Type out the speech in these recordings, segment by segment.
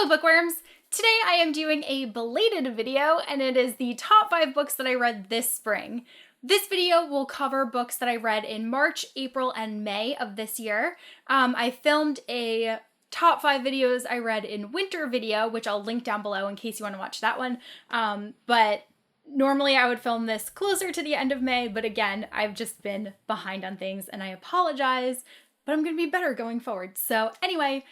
Hello bookworms! Today I am doing a belated video and it is the top 5 books that I read this spring. This video will cover books that I read in March, April, and May of this year. I filmed a top 5 videos I read in winter video, which I'll link down below in case you want to watch that one. But normally I would film this closer to the end of May, but again, I've just been behind on things and I apologize, but I'm going to be better going forward. So anyway,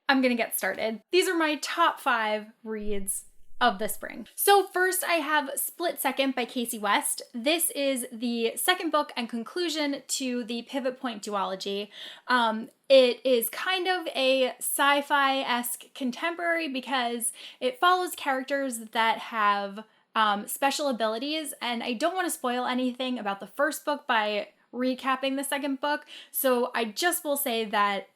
I'm gonna get started. These are my top 5 reads of the spring. So first I have Split Second by Casey West. This is the second book and conclusion to the Pivot Point duology. It is kind of a sci-fi-esque contemporary because it follows characters that have special abilities, and I don't want to spoil anything about the first book by recapping the second book, so I just will say that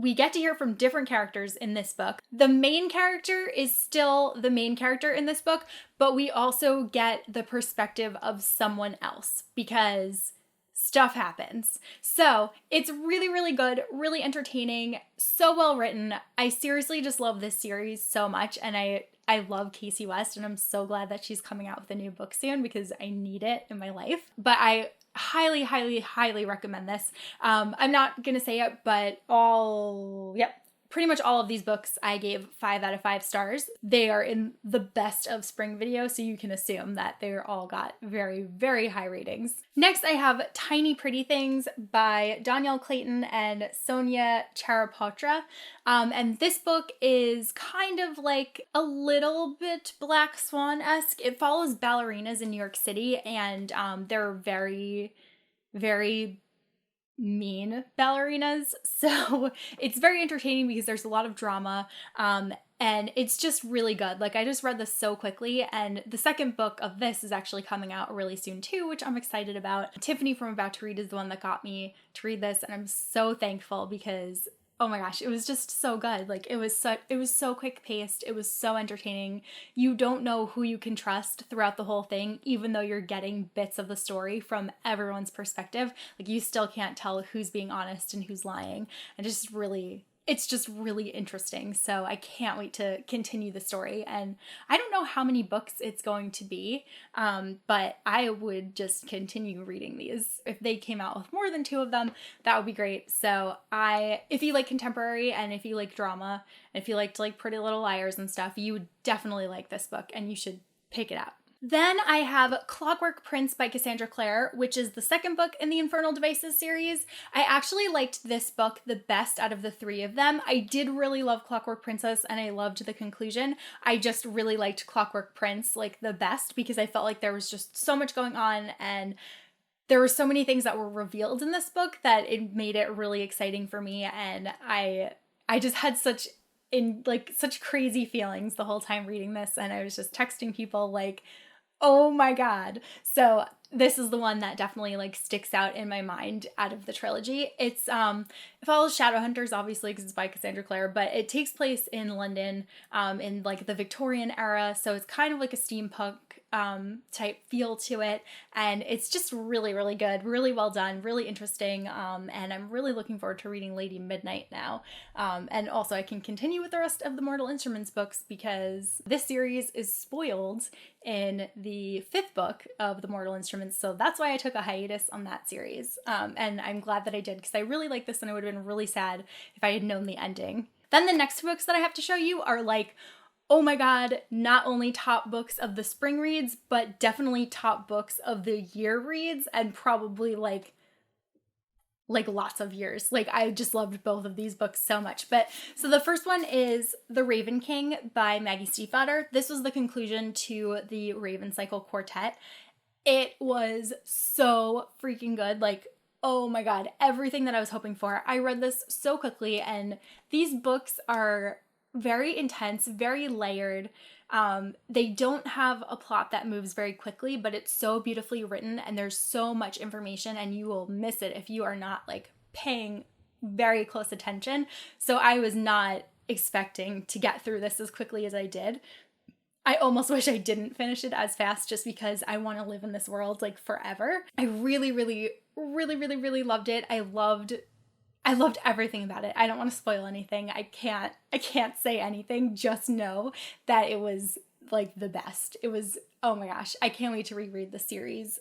we get to hear from different characters in this book. The main character is still the main character in this book, but we also get the perspective of someone else because stuff happens. So it's really, really good, really entertaining, so well written. I seriously just love this series so much, and I love Casey West, and I'm so glad that she's coming out with a new book soon because I need it in my life. But I highly, highly, highly recommend this. I'm not gonna say it, but pretty much all of these books I gave 5 out of 5 stars. They are in the best of spring video, so you can assume that they're all got very, very high ratings. Next, I have Tiny Pretty Things by Danielle Clayton and Sonia Charapotra. And this book is kind of like a little bit Black Swan-esque. It follows ballerinas in New York City, and they're very, very mean ballerinas, so it's very entertaining because there's a lot of drama, and it's just really good. Like, I just read this so quickly, and the second book of this is actually coming out really soon too, which I'm excited about. Tiffany from About to Read is the one that got me to read this, and I'm so thankful because oh my gosh, it was just so good. Like, it was so quick paced. It was so entertaining. You don't know who you can trust throughout the whole thing, even though you're getting bits of the story from everyone's perspective. Like, you still can't tell who's being honest and who's lying. And it's just really interesting. So I can't wait to continue the story. And I don't know how many books it's going to be, but I would just continue reading these. If they came out with more than 2 of them, that would be great. So if you like contemporary and if you like drama, and if you liked like Pretty Little Liars and stuff, you would definitely like this book and you should pick it up. Then I have Clockwork Prince by Cassandra Clare, which is the second book in the Infernal Devices series. I actually liked this book the best out of the 3 of them. I did really love Clockwork Princess and I loved the conclusion. I just really liked Clockwork Prince like the best because I felt like there was just so much going on and there were so many things that were revealed in this book that it made it really exciting for me, and I just had such crazy feelings the whole time reading this, and I was just texting people like, oh my god. So this is the one that definitely like sticks out in my mind out of the trilogy. It follows Shadowhunters, obviously, because it's by Cassandra Clare, but it takes place in London in like the Victorian era, so it's kind of like a steampunk type feel to it, and it's just really, really good, really well done, really interesting, and I'm really looking forward to reading Lady Midnight now, and also I can continue with the rest of the Mortal Instruments books because this series is spoiled in the 5th book of the Mortal Instruments, so that's why I took a hiatus on that series, and I'm glad that I did because I really like this and I would have been really sad if I had known the ending. Then the next books that I have to show you are like, oh my god, not only top books of the spring reads, but definitely top books of the year reads, and probably like lots of years. Like, I just loved both of these books so much. But so the first one is The Raven King by Maggie Stiefvater. This was the conclusion to the Raven Cycle Quartet. It was so freaking good. Like, oh my god, everything that I was hoping for. I read this so quickly, and these books are very intense, very layered. They don't have a plot that moves very quickly, but it's so beautifully written and there's so much information and you will miss it if you are not like paying very close attention. So I was not expecting to get through this as quickly as I did. I almost wish I didn't finish it as fast just because I want to live in this world like forever. I really, really, really, really, really loved it. I I loved everything about it. I don't want to spoil anything. I can't say anything. Just know that it was like the best. It was, oh my gosh, I can't wait to reread the series.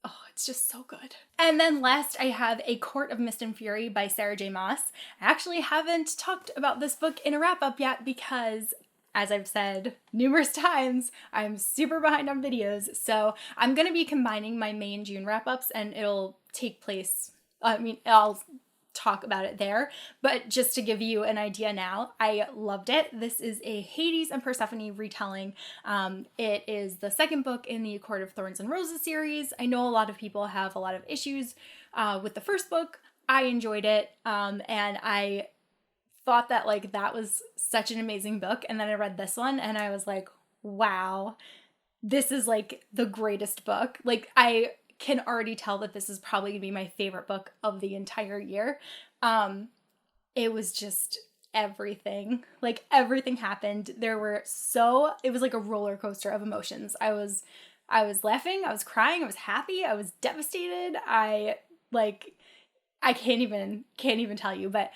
Oh, it's just so good. And then last, I have A Court of Mist and Fury by Sarah J. Maas. I actually haven't talked about this book in a wrap-up yet because, as I've said numerous times, I'm super behind on videos. So I'm going to be combining my May and June wrap-ups, and it'll take place, I'll talk about it there, but just to give you an idea now, I loved it. This is a Hades and Persephone retelling. It is the second book in the Court of Thorns and Roses series. I know a lot of people have a lot of issues with the first book. I enjoyed it, and I thought that like that was such an amazing book, and then I read this one and I was like, wow, this is like the greatest book. Like, I can already tell that this is probably gonna be my favorite book of the entire year. It was just everything. Like, everything happened. It was like a roller coaster of emotions. I was laughing, I was crying, I was happy, I was devastated. I can't even tell you. But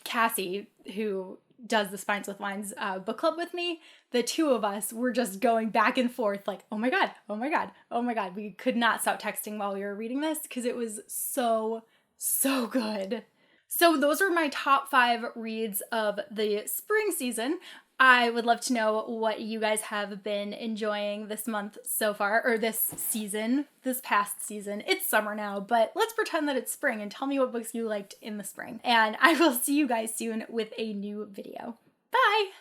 Cassie, who does the Spines with Wines book club with me, the two of us were just going back and forth like, oh my god, oh my god, oh my god. We could not stop texting while we were reading this because it was so good. So those are my top 5 reads of the spring season. I would love to know what you guys have been enjoying this month so far, or this past season. It's summer now, but let's pretend that it's spring and tell me what books you liked in the spring. And I will see you guys soon with a new video. Bye!